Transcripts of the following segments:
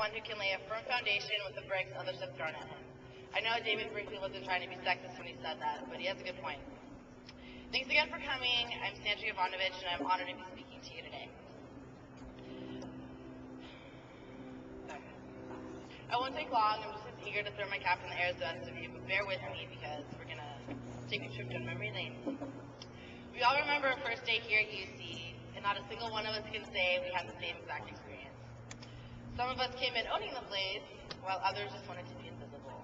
one who can lay a firm foundation with the bricks others have thrown at him. I know David Brinkley wasn't trying to be sexist when he said that, but he has a good point. Thanks again for coming. I'm Sandra Ivanovich, and I'm honored to be speaking to you today. I won't take long. I'm just as eager to throw my cap in the air as the rest of you, but bear with me because we're going to take a trip down memory lane. We all remember our first day here at UC, and not a single one of us can say we had the same exact experience. Some of us came in owning the place, while others just wanted to be invisible.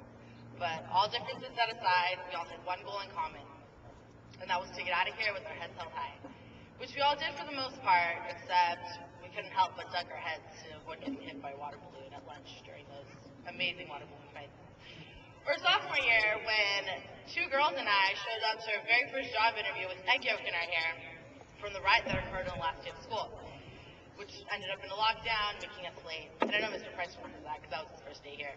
But all differences set aside, we all had one goal in common, and that was to get out of here with our heads held high, which we all did for the most part, except we couldn't help but duck our heads to avoid getting hit by a water balloon at lunch during those amazing water balloon fights. Or sophomore year, when two girls and I showed up to our very first job interview with egg yolk in our hair from the riot that occurred on the last day of school, which ended up in a lockdown, making us late. And I know Mr. Price remembers that because that was his first day here.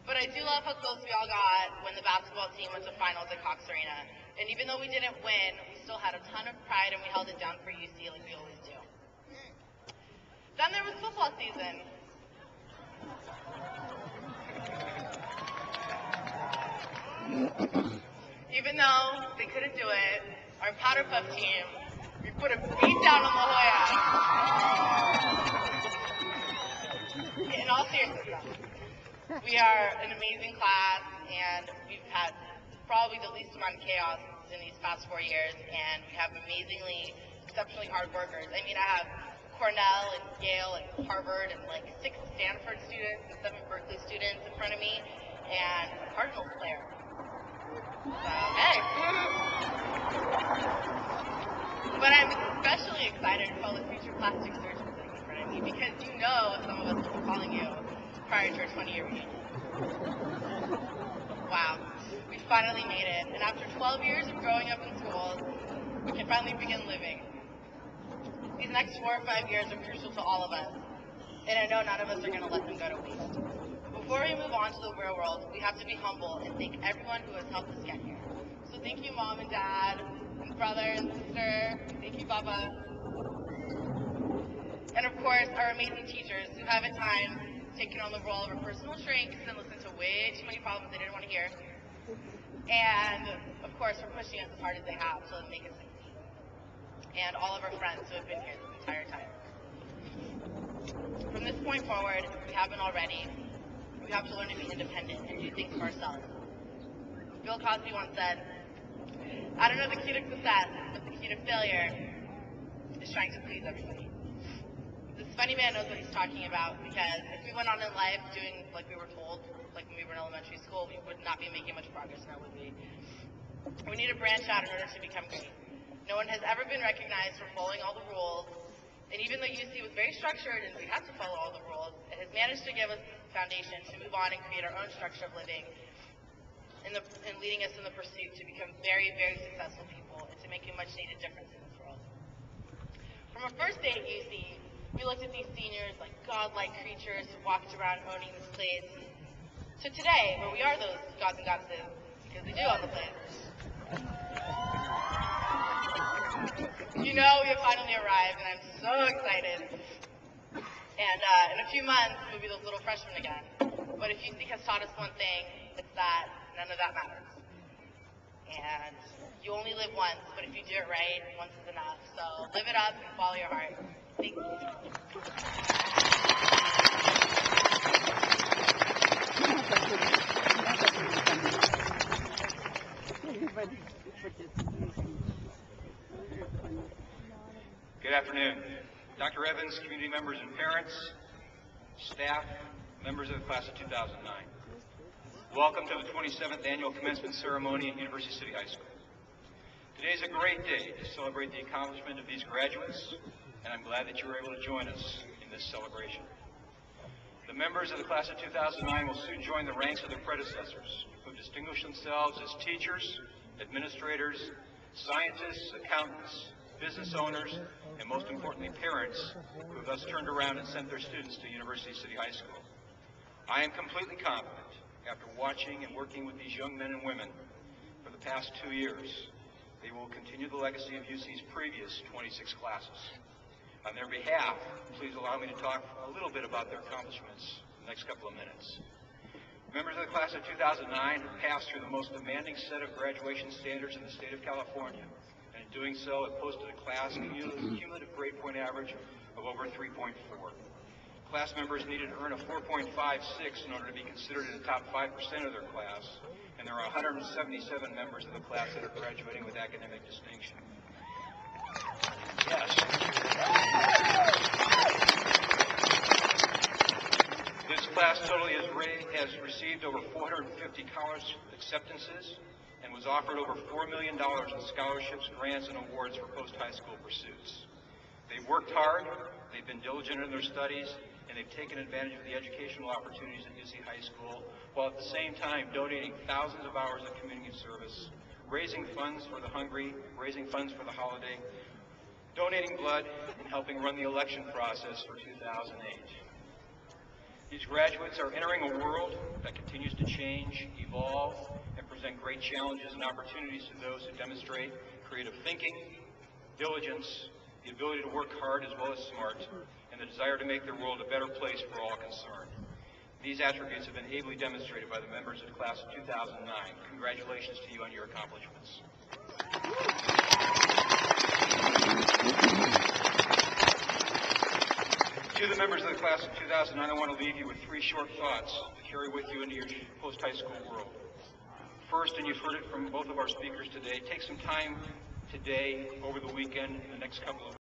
But I do love how close we all got when the basketball team went to finals at Cox Arena. And even though we didn't win, we still had a ton of pride and we held it down for UC like we always do. Then there was football season. Even though they couldn't do it, our Powder Puff team, we put a beat down on La Jolla. In all seriousness, we are an amazing class, and we've had probably the least amount of chaos in these past 4 years, and we have amazingly, exceptionally hard workers. I mean, I have Cornell and Yale and Harvard and like 6 Stanford students and 7 Berkeley students in front of me, and a Cardinals player. So, hey. But I'm especially excited for all the future plastic surgeons sitting in front of me, because you know some of us will be calling you prior to our 20-year reunion. Wow, we finally made it, and after 12 years of growing up in schools, we can finally begin living. These next 4 or 5 years are crucial to all of us, and I know none of us are going to let them go to waste. Before we move on to the real world, we have to be humble and thank everyone who has helped us get here. So thank you, Mom and Dad, and brother and sister. Thank you, Papa. And of course, our amazing teachers who have at times taken on the role of our personal shrinks and listened to way too many problems they didn't want to hear. And of course, for pushing us as hard as they have to make us succeed. And all of our friends who have been here this entire time. From this point forward, if we haven't already, we have to learn to be independent and do things for ourselves. Bill Cosby once said, "I don't know the key to success, but the key to failure is trying to please everybody." This funny man knows what he's talking about, because if we went on in life doing like we were told, like when we were in elementary school, we would not be making much progress now, would we? We need to branch out in order to become great. No one has ever been recognized for following all the rules, and even though UC was very structured and we had to follow all the rules, it has managed to give us a foundation to move on and create our own structure of living and leading us in the pursuit to become very, very successful people and to make a much needed difference in this world. From our first day at UC, we looked at these seniors like godlike creatures who walked around owning this place, to today, where we are those gods and goddesses, because we do own the place. You know, we have finally arrived, and I'm so excited. And in a few months, we'll be those little freshmen again. But if UC has taught us one thing, it's that none of that matters. And you only live once, but if you do it right, once is enough. So live it up and follow your heart. Thank you. Good afternoon. Dr. Evans, community members and parents, staff, members of the class of 2009. Welcome to the 27th annual commencement ceremony at University City High School. Today is a great day to celebrate the accomplishment of these graduates, and I'm glad that you were able to join us in this celebration. The members of the class of 2009 will soon join the ranks of their predecessors, who have distinguished themselves as teachers, administrators, scientists, accountants, business owners, and most importantly, parents, who have thus turned around and sent their students to University City High School. I am completely confident, after watching and working with these young men and women for the past 2 years, they will continue the legacy of UC's previous 26 classes. On their behalf, please allow me to talk a little bit about their accomplishments in the next couple of minutes. Members of the class of 2009 have passed through the most demanding set of graduation standards in the state of California, and in doing so have posted a class cumulative grade point average of over 3.4. Class members needed to earn a 4.56 in order to be considered in the top 5% of their class, and there are 177 members of the class that are graduating with academic distinction. Yes. This class totally has received over 450 college acceptances and was offered over $4 million in scholarships, grants, and awards for post-high school pursuits. They've worked hard, they've been diligent in their studies, and they've taken advantage of the educational opportunities at UC High School, while at the same time donating thousands of hours of community service, raising funds for the hungry, raising funds for the holiday, donating blood, and helping run the election process for 2008. These graduates are entering a world that continues to change, evolve, and present great challenges and opportunities to those who demonstrate creative thinking, diligence, the ability to work hard as well as smart, and the desire to make their world a better place for all concerned. These attributes have been ably demonstrated by the members of the class of 2009. Congratulations to you on your accomplishments. To the members of the class of 2009, I want to leave you with 3 short thoughts to carry with you into your post-high school world. First, and you've heard it from both of our speakers today, take some time today, over the weekend, in the next couple of